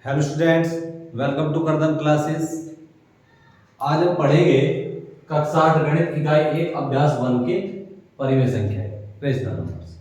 Hello students, welcome to Kardam classes. आज हम पढ़ेंगे कक्षा 8 गणित इकाई 1 अभ्यास 1 के परिमेय संख्याएं रेशनल नंबर्स।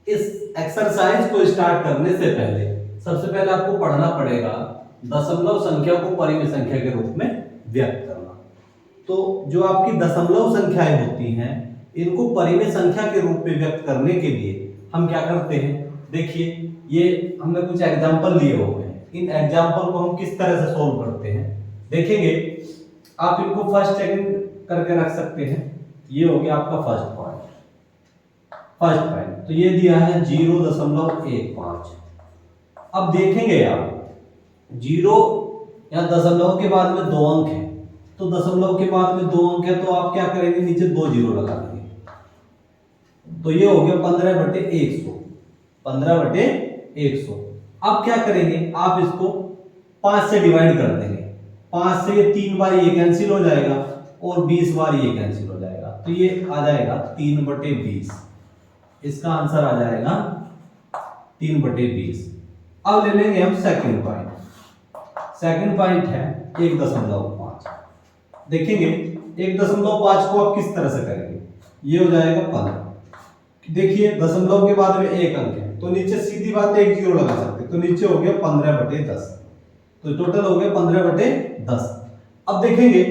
इस एक्सरसाइज को स्टार्ट करने से पहले सबसे पहले आपको पढ़ना पड़ेगा दशमलव संख्या को परिमेय संख्या के रूप में व्यक्त करना। तो जो आपकी दशमलव संख्याएं होती हैं इनको परिमेय संख्या के रूप में व्यक्त करने के लिए हम क्या करते हैं, देखिए ये हमने कुछ एग्जाम्पल लिए हुए हैं। इन एग्जाम्पल को हम किस तरह से सोल्व करते हैं देखेंगे। आप इनको फर्स्ट सेकंड करके रख सकते हैं। ये हो गया आपका फर्स्ट पॉइंट। तो ये दिया है 0.15। अब देखेंगे आप 0 या दशमलव के बाद में 2 अंक है, तो दशमलव के बाद में 2 अंक है तो आप क्या करेंगे, नीचे 2 जीरो लगा देंगे। तो ये हो गया 15/100। 15/100। अब क्या करेंगे, आप इसको 5 से डिवाइड कर देंगे। 5 से 3 बार ये कैंसिल हो जाएगा और 20 बार ये कैंसिल हो जाएगा। तो ये आ जाएगा 3/20। इसका आंसर आ जाएगा 3/20। अब ले लेंगे हम सेकंड पॉइंट है 1.5। देखेंगे 1.5 को आप किस तरह से करेंगे, ये हो जाएगा 15। देखिए दशमलव के बाद में 1 अंक है तो नीचे सीधी बात 1 जीरो लगा सकते, तो नीचे हो गया 15/10। तो टोटल हो गया 15/10। अब देखेंगे,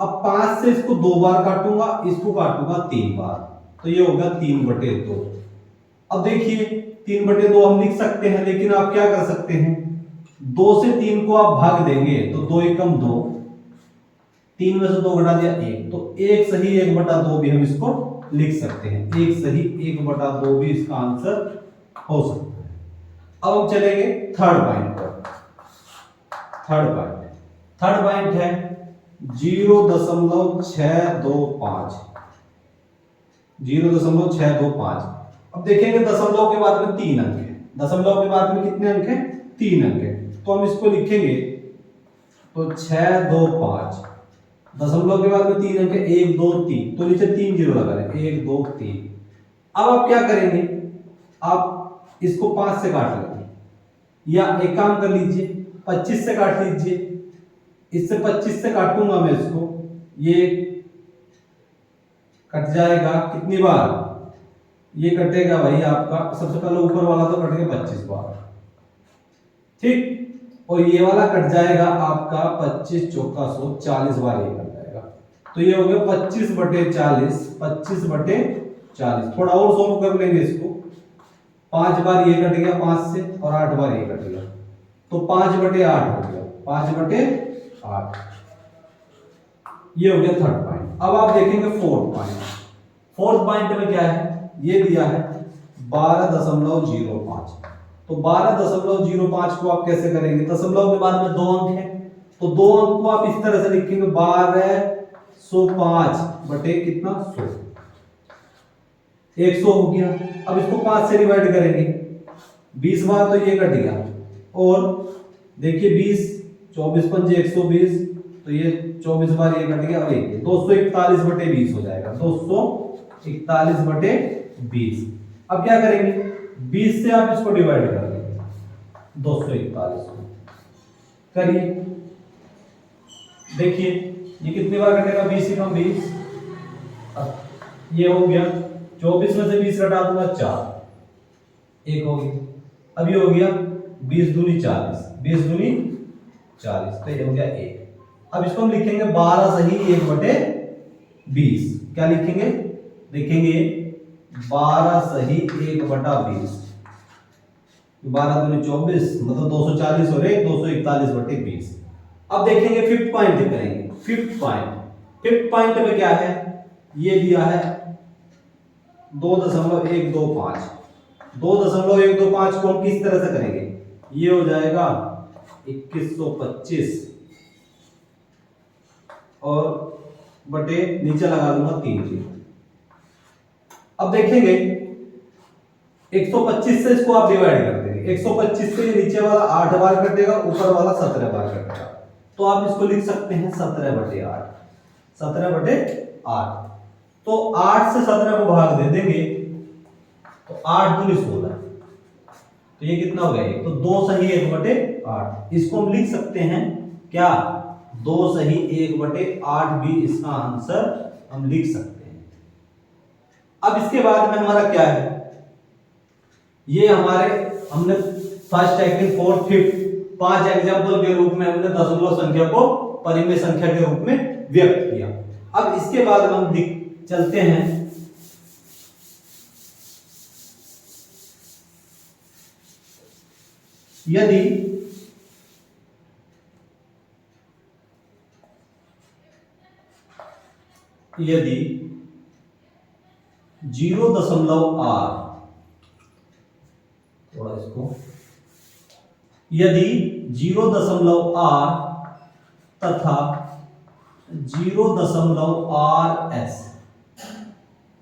अब 5 से इसको 2 बार काटूंगा, इसको काटूंगा 3 बार, तो ये होगा 3/2। अब देखिए 3/2 हम लिख सकते हैं, लेकिन आप क्या कर सकते हैं, 2 से 3 को आप भाग देंगे तो 2 एकम 2, 3 में से 2 घटा दिया 1, तो 1 सही 1/2 भी हम इसको लिख सकते हैं। 1 सही 1/2 भी इसका आंसर हो सकता है। अब हम चलेंगे थर्ड पॉइंट पर। थर्ड पॉइंट है 0.625। 0.625। अब देखेंगे दशमलव के बाद में 3 अंक है। दशमलव के बाद में कितने अंक हैं, 3 अंक है। तो हम इसको लिखेंगे तो 625। दशमलव के बाद में 3 अंक है, 1 2 3, तो नीचे 3 जीरो लगा लें, 1 2 3। अब आप क्या करेंगे, आप इसको 5 से काट लेंगे, या एक काम कर लीजिए 25 से काट लीजिए। इससे 25 से काटूंगा मैं इसको, ये कट जाएगा कितनी बार, ये कटेगा भाई आपका, सबसे पहले ऊपर वाला तो कटेगा 25 बार, ठीक। और ये वाला कट जाएगा आपका 25 चौका 100, 40 बार ये कट जाएगा। तो ये हो गया 25/40। 25/40। थोड़ा और सोल्व कर लेंगे इसको। 5 बार ये कट गया 5 से, और 8 बार ये कट गया, तो 5/8 हो गया। 5/8 ये हो गया थर्ड पॉइंट। अब आप देखेंगे फोर्थ पॉइंट में क्या है, ये दिया है 12.05। तो 12.05 को आप कैसे करेंगे, दशमलव के बाद में 2 अंक है, तो 2 अंक को आप इस तरह से लिखेंगे 1205 बटे कितना 100। 100 हो गया। अब इसको 5 से डिवाइड करेंगे, 20 बार तो ये कट गया, और देखिए 20 24 पंजे 120, तो ये 24 बार ये कट गया, और 241/20 हो जाएगा। 241/20। अब क्या करेंगे, 20 से आप इसको डिवाइड कर देंगे 241 को, करिए। देखिए ये कितनी बार कटेगा, 20 × 20। ये हो गया 24 में से 20 घटा दूंगा 4, 1 हो गया। अब ये हो गया 20 दूनी 40, 20 दूनी 40, तो ये हो गया 1। अब इसको हम लिखेंगे 12 सही 1/20। क्या लिखेंगे, देखेंगे 12 सही 1/20। 12 दूनी 24, मतलब 240 और 1 241/20। अब देखेंगे फिफ्थ पॉइंट करेंगे। फिफ्थ पॉइंट में क्या है, ये दिया है 2.125। 2.125 को हम किस तरह से करेंगे, ये हो जाएगा 2125, और बटे नीचे लगा दूंगा 3 जीरो। अब देखेंगे 125 से इसको आप डिवाइड कर देंगे। 125 से ये नीचे वाला 8 बार कटेगा, ऊपर वाला 17 बार कटेगा, तो आप इसको लिख सकते हैं 17/8। 17/8। तो 8 से 17 को भाग दे देंगे तो 8 दूनी 16, तो ये कितना हो गया, तो 2 सही 1/8। इसको हम लिख सकते हैं क्या, 2 सही 1/8 भी इसका आंसर हम लिख सकते हैं। अब इसके बाद में हमारा क्या है, ये हमारे हमने first second fourth fifth 5 example के रूप में हमने दशमलव संख्या को परिमेय संख्या के रूप में व्यक्त किया। अब इसके बाद हम चलते हैं यदि यदि 0.r, थोड़ा इसको, यदि 0.r तथा 0.rs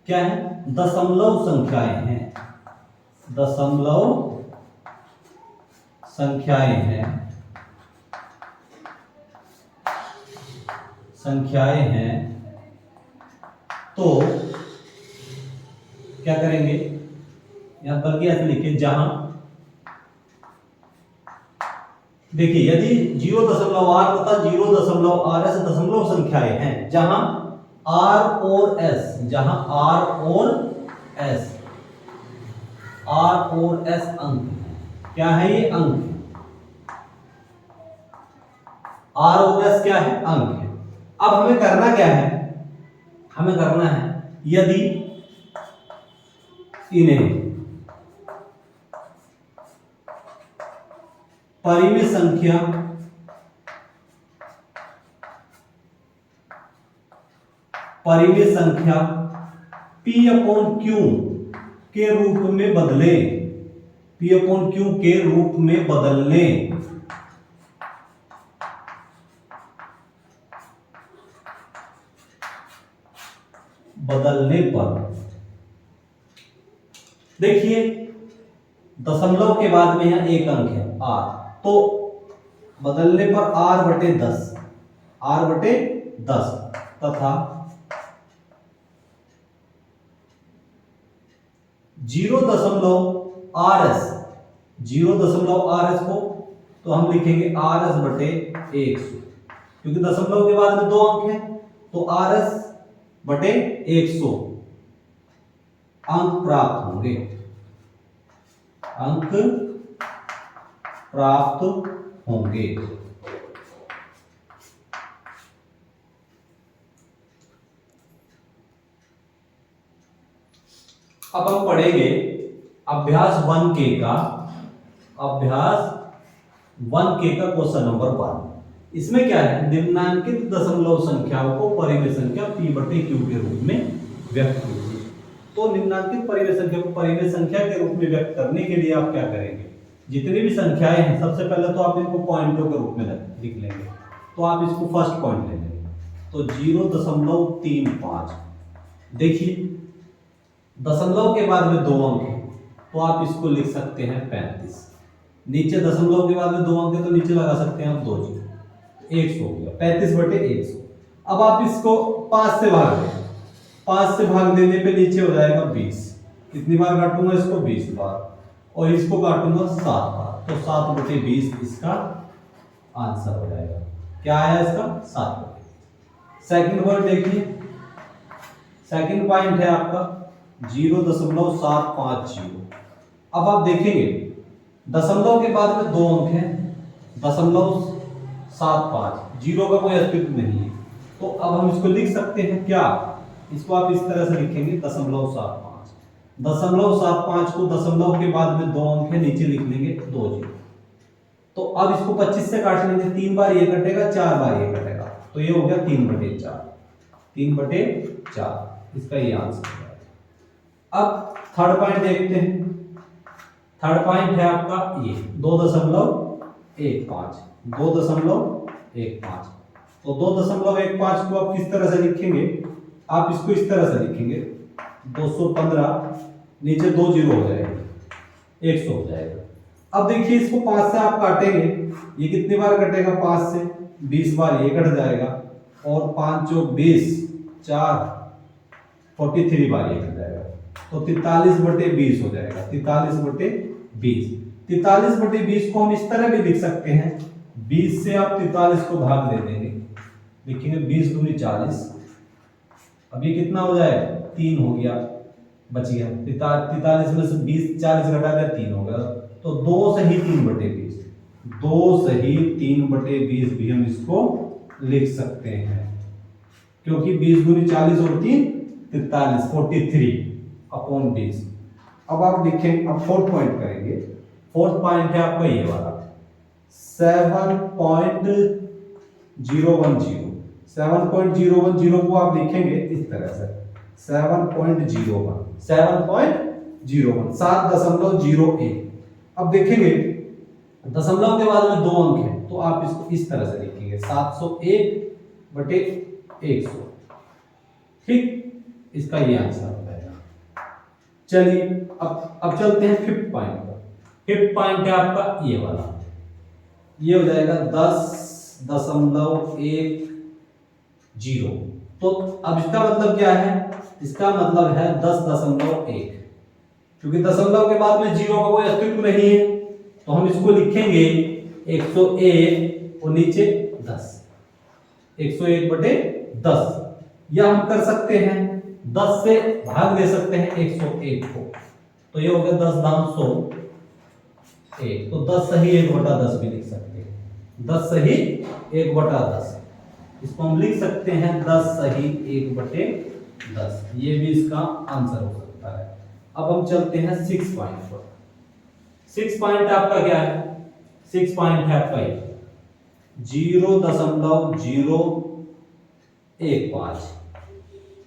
क्या है, दशमलव संख्याएं हैं, दशमलव संख्याएं हैं, संख्याएं हैं, तो क्या करेंगे, यहां बल्कि ऐसे लिखे, जहां देखिए यदि 0.r तथा 0.rs दशमलव संख्याएं हैं, जहां r और s, जहां r और s अंक है, क्या है ये, अंक है, r और s क्या है, अंक है। अब हमें करना क्या है, हमें करना है यदि इन्हें परिमेय संख्या P/Q के रूप में बदलें, P/Q के रूप में बदलने पर देखिए दशमलव के बाद में यहां एक अंक है r, तो बदलने पर r/10 तथा 0.rs को तो हम लिखेंगे rs/100, क्योंकि दशमलव के बाद में 2 अंक है, तो rs/100 अंक प्राप्त होंगे, अंक प्राप्त होंगे। अब हम पढ़ेंगे अभ्यास 1K का क्वेश्चन नंबर 1। इसमें क्या है, निम्नांकित दशमलव संख्याओं को परिमेय संख्या P/Q के रूप में व्यक्त कीजिए। तो निम्नांकित परिमेय संख्या को परिमेय संख्या के रूप में व्यक्त करने के लिए आप क्या करेंगे, जितनी भी संख्याएं हैं सबसे पहले तो आप इनको पॉइंटों के रूप में लिख लेंगे। तो आप इसको फर्स्ट पॉइंट ले लेंगे, तो 0.35। देखिए दशमलव के बाद में 2 अंक है, तो आप इसको लिख सकते हैं 35। नीचे दशमलव के बाद में 2 अंक है, तो नीचे लगा सकते हैं आप 2 0, 100 हो गया, 35/100। अब आप इसको 5 से भाग दें, 5 से भाग देने पे नीचे हो जाएगा 20। कितनी बार काटूंगा इसको, 20 बार, और इसको काटूंगा 7 बार, तो 7/20 इसका आंसर हो जाएगा। क्या आया इसका, 7/20। सेकंड वर्ड देखिए, सेकंड पॉइंट है आपका 0.750। अब आप देखेंगे दशमलव के बाद में 2 अंक है, 0.75, जीरो का कोई अस्तित्व नहीं है, तो अब हम इसको लिख सकते हैं क्या, इसको आप इस तरह से लिखेंगे 0.75। 0.75 को दशमलव के बाद में 2 अंक है, नीचे लिख लेंगे 2 0। तो अब इसको 25 से काट लेंगे, 3 बार ये कटेगा, 4 बार ये कटेगा, तो ये हो गया 3/4, 3/4 इसका ये आंसर है। अब थर्ड पॉइंट देखते हैं। थर्ड पॉइंट है आपका ये 2.15, 2.15। तो 2.15 को आप किस तरह से लिखेंगे, आप इसको इस तरह से लिखेंगे 215, नीचे 2 0 हो जाएगा, 100 हो जाएगा। अब देखिए इसको 5 से आप काटेंगे, ये कितनी बार कटेगा, 5 से 20 बार ये कट जाएगा, और 5 चौक 20, 4 43 बार ये कट जाएगा, तो 43/20 हो जाएगा, 43/20। 43/20 को हम इस तरह भी लिख सकते हैं, 20 से आप 43 को भाग दे देंगे, लिखेंगे 20 दूनी 40, अभी कितना हो जाएगा 3 हो गया, बच गया 43 में से 20 40 घटा दिया 3 हो गया, तो 2 सही 3/20, 2 सही 3/20 भी हम इसको लिख सकते हैं, क्योंकि 20 दूनी 40 और 3 43, 43/20। अब आप देखें, अब फोर्थ पॉइंट करेंगे। फोर्थ पॉइंट है आपका ये वाला 7.010, 7.010 को आप लिखेंगे इस तरह से 7.01, 7.01। अब देखेंगे दशमलव के बाद में 2 अंक है, तो आप इसको इस तरह से लिखेंगे 701/100, ठीक, इसका ये आंसर हो जाएगा। चलिए अब चलते हैं फिफ्थ पॉइंट पर। फिफ्थ पॉइंट है आपका ये वाला, ये हो जाएगा 10.10, तो अब इसका मतलब क्या है, इसका मतलब है 10.1, क्योंकि दशमलव के बाद में 0 का कोई अस्तित्व नहीं है, तो हम इसको लिखेंगे 101 और नीचे 10, 101/10, या हम कर सकते हैं 10 से भाग दे सकते हैं 101 को, तो ये हो गया 10(100), तो 10 सही 1/10 भी लिख सकते हैं, 10 सही 1/10, इसको हम लिख सकते हैं 10 सही 1/10, ये भी इसका आंसर हो सकता है। अब हम चलते हैं 6 पॉइंट पर। 6 पॉइंट आपका क्या है, 6 पॉइंट है आपका 0.015,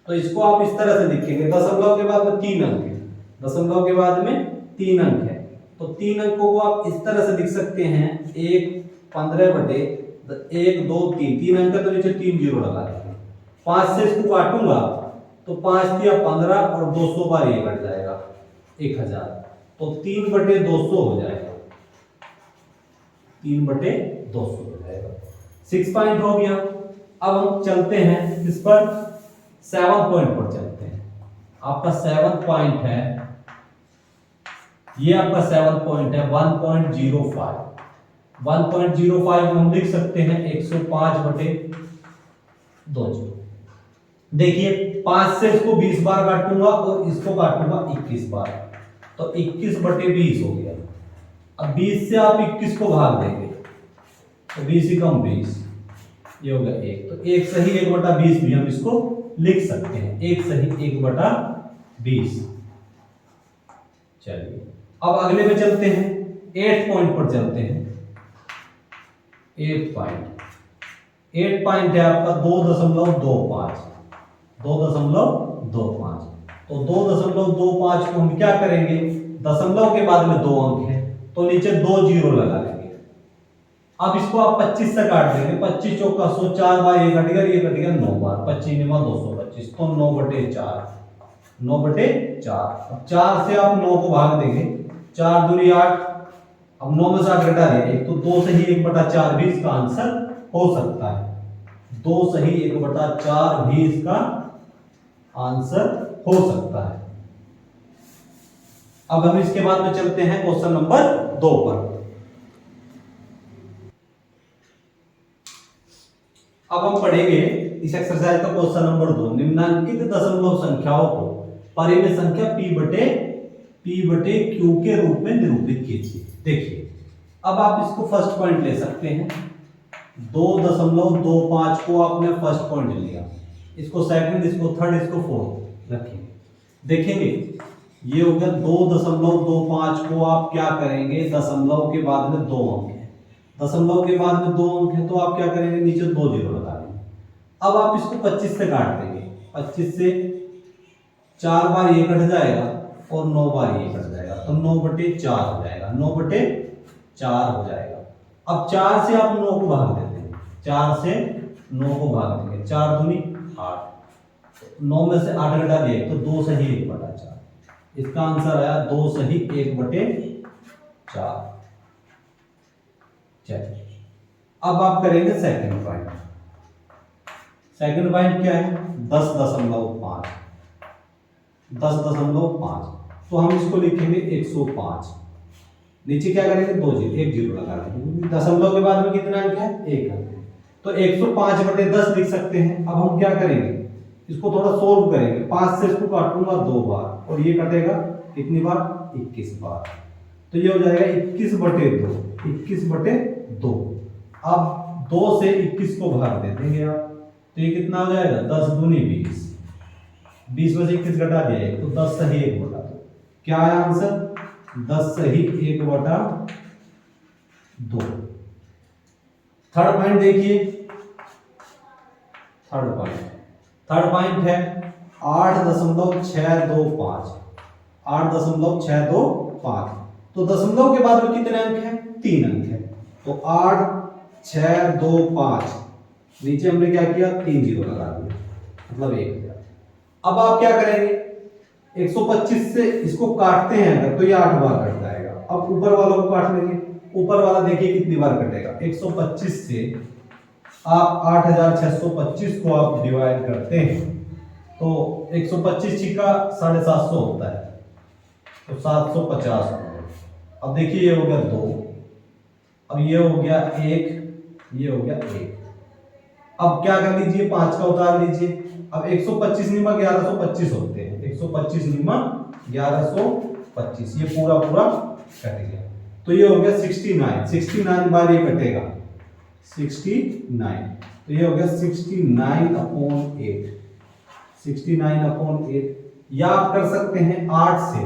तो इसको आप इस तरह से लिखेंगे, दशमलव के बाद में 3 अंक है, दशमलव के बाद में 3 अंक है, तो 3 अंकों को आप इस तरह से लिख सकते हैं 1 2 3, 3 अंक है तो नीचे 3 0 लगा देंगे, 5 से इसको काटूंगा तो 5 दिया 15 और 200 बार ये कट जाएगा 1000, तो 3/200 हो जाएगा, 3/200 हो जाएगा। 6 पॉइंट हो गया। अब हम चलते हैं इस पर 7 पॉइंट पर चलते हैं। आपका 7 पॉइंट है, ये आपका 7 पॉइंट है 1.05, 1.05 हम लिख सकते हैं 105/20। देखिए 5 से इसको 20 बार काटूंगा और इसको काटूंगा 21 बार, तो 21/20 हो गया। अब 20 से आप 21 को भाग देंगे तो 20 ही कम 20, ये हो गया 1, तो 1 सही 1/20 भी हम इसको लिख सकते हैं, 1 सही 1/20। चलिए अब अगले पे चलते हैं, 8 पॉइंट पर चलते हैं। 8 पॉइंट है आपका 2.25, 2.25, तो 2.25 को हम क्या करेंगे, दशमलव के बाद में 2 अंक है तो नीचे 2 0 लगा लेंगे। अब इसको आप 25 से काट देंगे, 25 चौका 100, 4 बार ये कटेगा, ये कटेगा 9 बार, 25 9 225, तो 9/4, 9/4। अब 4 से आप 9 को भाग देंगे, 4 दूनी 8, अब 9 में से 8 घटा दिया 1, तो 2 सही 1/4 भी इसका आंसर हो सकता है, 2 सही 1/4 भी इसका आंसर हो सकता है। अब हम इसके बाद में चलते हैं क्वेश्चन नंबर 2 पर। अब हम पढ़ेंगे इस एक्सरसाइज का क्वेश्चन नंबर 2, निम्नलिखित दशमलव संख्याओं को परिमेय संख्या p/q के रूप में निरूपित कीजिए। देखिए अब आप इसको फर्स्ट पॉइंट ले सकते हैं, 2.25 को आपने फर्स्ट पॉइंट लिया, इसको सेकंड, इसको थर्ड, इसको फोर्थ रखेंगे। देखेंगे ये हो गया 2.25 को आप क्या करेंगे, दशमलव के बाद में 2 अंक है, दशमलव के बाद में 2 अंक है तो आप क्या करेंगे, नीचे 2 0 लगा देंगे। अब आप इसको 25 से काट देंगे, 25 से 4 बार ये कट जाएगा और 9 बार ये कट जाएगा, तो 9/4 हो जाएगा, 9/4 हो जाएगा। अब 4 से आप 9 को भाग देते हैं, 4 से 9 को भाग देंगे, 4 दूनी 8, 9 में से 8 घटा दिए तो 2 सही 1/4, इसका आंसर आया 2 सही 1/4। चलिए अब आप करेंगे सेकंड पॉइंट। सेकंड पॉइंट क्या है, 10.5, 10.5, तो हम इसको लिखेंगे 105, नीचे क्या करेंगे, 2 जीरो, 1 जीरो लगा देंगे, दशमलव के बाद में कितना अंक है, 1 अंक है। तो 105/10 लिख सकते हैं। अब हम क्या करेंगे, इसको थोड़ा सोल्व करेंगे। 5 से इसको काटूंगा 2 बार और ये कटेगा कितनी बार, 21 बार। तो ये हो जाएगा 21/2, 21/2। अब 2 से 21 को भाग दे देंगे आप, तो ये कितना हो जाएगा, 10 दूनी 20, 20 में से 21 घटा दिया तो 10 सही 1/2। क्या आया आंसर, 10 सही 1/2। थर्ड पॉइंट देखिए, थर्ड पॉइंट है 8.625, 8.625। तो दशमलव के बाद में कितने अंक हैं, 3 अंक है। तो 8625, नीचे हमने क्या किया, 3 जीरो लगा दिया, मतलब 1000। अब आप क्या करेंगे, 125 से इसको काटते हैं अगर, तो ये 8 बार कट जाएगा। अब ऊपर वालों को काट लेंगे, ऊपर वाला देखिए कितनी बार कटेगा, 125 से आप 8625 को आप डिवाइड करते हैं तो 125 छिका 750 होता है, तो 750 हो गया। अब देखिए ये हो गया 2, अब ये हो गया 1, ये हो गया 1। अब क्या कर लीजिए, 5 का उतार लीजिए। अब 125 निमा 1125 होते हैं, 125 निमा 1125, ये पूरा पूरा कट गया। तो ये हो गया 69 बार ये कटेगा, 69। तो ये हो गया 69/8, 69/8। या आप कर सकते हैं 8 से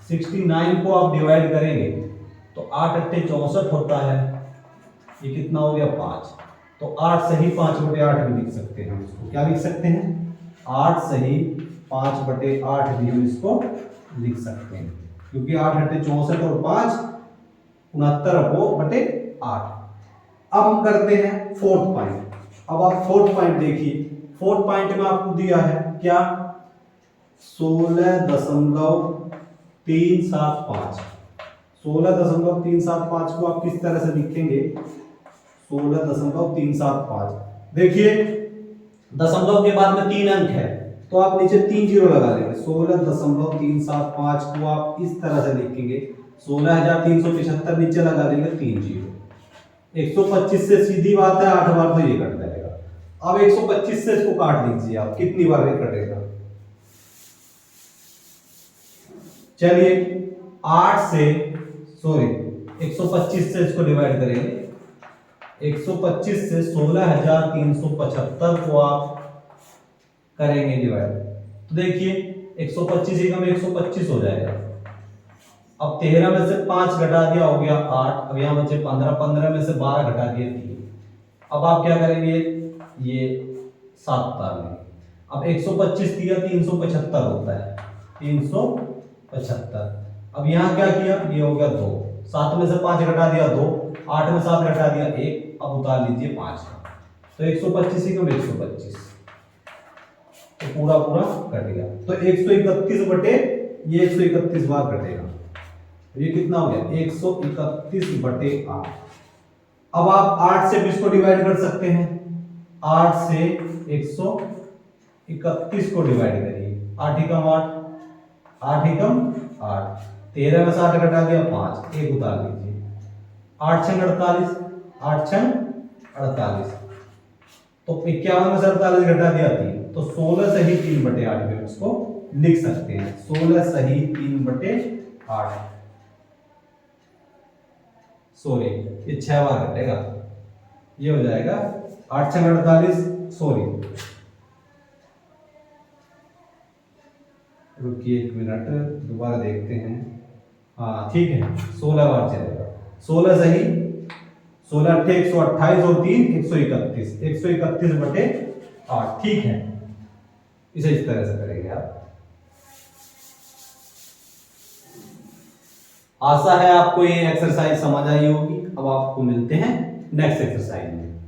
69 को आप डिवाइड करेंगे तो 8 अट्ठे 64 होता है, ये कितना हो गया, 5। तो 8 सही 5/8 भी लिख सकते हैं हम इसको, क्या लिख सकते हैं, 8 सही 5/8 भी हम इसको लिख सकते हैं, क्योंकि 8 अट्ठे 64 और 5 69/8। अब हम करते हैं फोर्थ पॉइंट। अब आप फोर्थ पॉइंट देखिए, फोर्थ पॉइंट में आपको दिया है क्या, 16.375, 16.375 को आप किस तरह से लिखेंगे, 16.375। देखिए दशमलव के बाद में 3 अंक है तो आप नीचे 3 जीरो लगा देंगे, 16.375 को आप इस तरह से लिखेंगे, 16,375 नीचे लगा देंगे 3 जीरो। 125 से सीधी बात है 8 बार तो ये कट जाएगा। अब 125 से इसको काट लीजिए आप, कितनी बार ये कटेगा, चलिए 125 से इसको डिवाइड करेंगे, 125 से 16,375 को आप करेंगे डिवाइड, तो देखिए 125 एकम 125 हो जाएगा। अब 13 में से 5 घटा दिया हो गया 8, अब यहां बचे 15, 15 में से 12 घटा दिए 3। अब आप क्या करेंगे, ये 7 उतार लेंगे। अब 125 दिया 375 होता है, 375। अब यहां क्या किया, ये हो गया 2, 7 में से 5 घटा दिया 2, 8 में 7 घटा दिया 1, अब उतार लीजिए 5 का, तो 125 एकम 125, तो पूरा पूरा कट गया। तो 131 बटे ये 131 बार कटेगा, ये कितना हो गया, 131/8। अब आप 8 से भी इसको डिवाइड कर सकते हैं, 8 से 131 को डिवाइड करिए, 8 एकम 8, 8 एकम 8, 13 में 7 घटा दिया 5, 1 उतार लीजिए, 8 छंग 48, 8 छंग 48, तो 51 में से 48 घटा दिया 3, तो 16 सही 3/8 में इसको लिख सकते हैं, 16 सही 3/8। सॉरी ये 6 बार घटेगा, ये हो जाएगा 8 छंग 48, सॉरी रुकिए 1 मिनट दोबारा देखते हैं, हाँ ठीक है 16 बार चलेगा, 16 सही 16 अट्ठे 128 और 3 131, 131/8, ठीक है। इसे इस तरह से करेंगे आप। आशा है आपको ये एक्सरसाइज समझ आई होगी। अब आपको मिलते हैं नेक्स्ट एक्सरसाइज में।